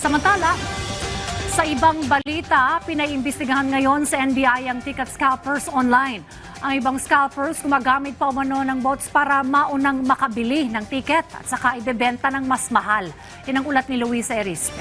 Samantala, sa ibang balita, pinaimbestigahan ngayon sa NBI ang ticket scalpers online. Ang ibang scalpers gumagamit pa umano ng bots para maunang makabili ng ticket at saka ibebenta ng mas mahal. Yan ang ulat ni Luisa Erispe.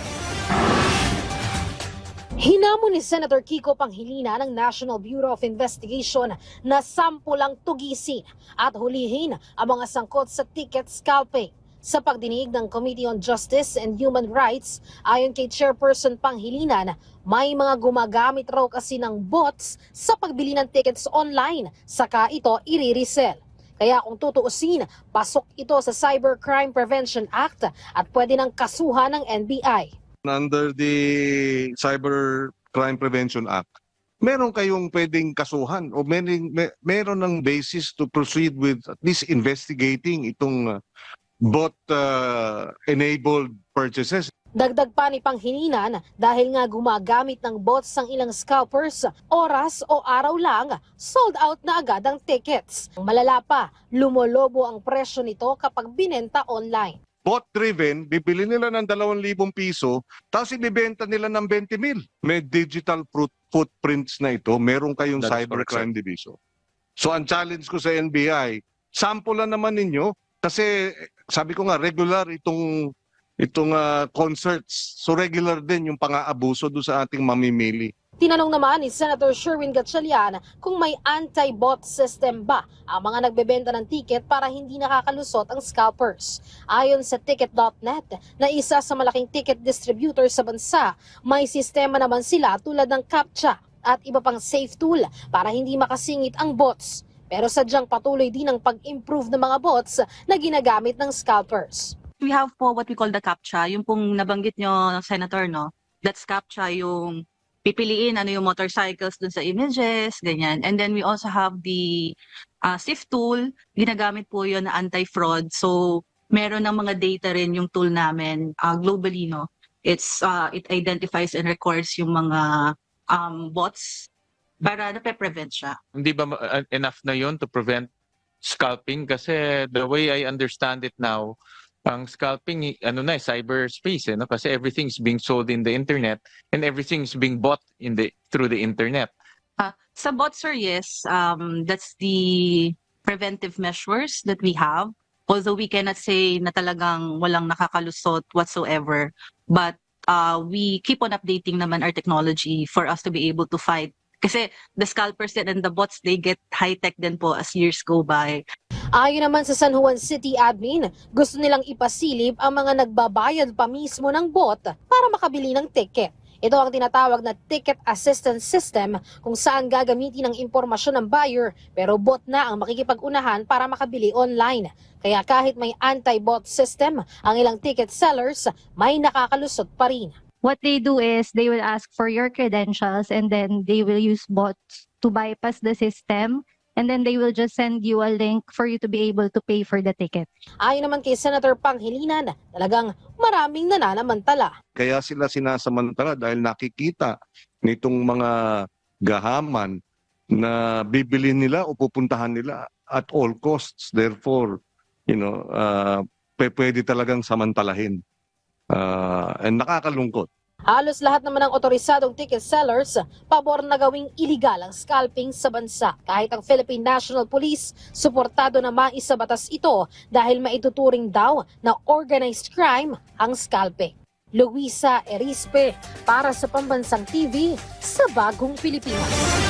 Hinamon ni Senator Kiko Pangilinan ng National Bureau of Investigation na sampulang tugisin at hulihin ang mga sangkot sa ticket scalping. Sa pagdinig ng Committee on Justice and Human Rights, ayon kay Chairperson Pangilinan, may mga gumagamit raw kasi ng bots sa pagbili ng tickets online, saka ito i-resell. Kaya kung tutuusin, pasok ito sa Cybercrime Prevention Act at pwede ng kasuhan ng NBI. Under the Cybercrime Prevention Act, meron kayong pwedeng kasuhan o meron ng basis to proceed with at least investigating itong bot-enabled purchases. Dagdag pa ni Pangilinan, dahil nga gumagamit ng bots ang ilang scalpers, oras o araw lang, sold out na agad ang tickets. Malala pa, lumolobo ang presyo nito kapag binenta online. Bot-driven, bibili nila ng 2,000 piso, tapos ibibenta nila ng 20,000. May digital footprints na ito, meron kayong Cybercrime Division. So ang challenge ko sa NBI, sampulan naman ninyo, kasi sabi ko nga, regular itong concerts. So regular din yung pang-aabuso doon sa ating mamimili. Tinanong naman ni Senator Sherwin Gatchalian kung may anti-bot system ba ang mga nagbebenta ng ticket para hindi nakakalusot ang scalpers. Ayon sa Ticket.net, na isa sa malaking ticket distributor sa bansa, may sistema naman sila tulad ng CAPTCHA at iba pang safe tool para hindi makasingit ang bots. Pero sadyang patuloy din ang pag-improve ng mga bots na ginagamit ng scalpers. We have po what we call the CAPTCHA, yung pong nabanggit nyo, Senator, no? That's CAPTCHA, yung pipiliin ano yung motorcycles dun sa images, ganyan. And then we also have the SIF tool, ginagamit po yun na anti-fraud. So meron ng mga data rin yung tool namin globally, no? It identifies and records yung mga bots para nape-prevent siya. Hindi ba enough na yun to prevent scalping? Kasi the way I understand it now, ang scalping, cyberspace, no? Kasi everything's being sold in the internet and everything's being bought through the internet. Sa bots, sir, yes, that's the preventive measures that we have. Although we cannot say na talagang walang nakakalusot whatsoever, but we keep on updating naman our technology for us to be able to fight. Kasi the scalpers and the bots, they get high-tech din po as years go by. Ayon naman sa San Juan City Admin, gusto nilang ipasilip ang mga nagbabayad pa mismo ng bot para makabili ng ticket. Ito ang tinatawag na Ticket Assistance System kung saan gagamitin ang impormasyon ng buyer pero bot na ang makikipag-unahan para makabili online. Kaya kahit may anti-bot system, ang ilang ticket sellers may nakakalusot pa rin. What they do is they will ask for your credentials and then they will use bots to bypass the system. And then they will just send you a link for you to be able to pay for the ticket. Ayon naman kay Senator Pangilinan, talagang maraming nananamantala. Kaya sila sinasamantala dahil nakikita nitong mga gahaman na bibili nila o pupuntahan nila at all costs. Therefore, pwede talagang samantalahin. And nakakalungkot. Halos lahat naman ng otorisadong ticket sellers pabor na gawing iligal ang scalping sa bansa. Kahit ang Philippine National Police, suportado na maisabatas ito dahil maituturing daw na organized crime ang scalping. Luisa Erispe para sa Pambansang TV sa Bagong Pilipinas.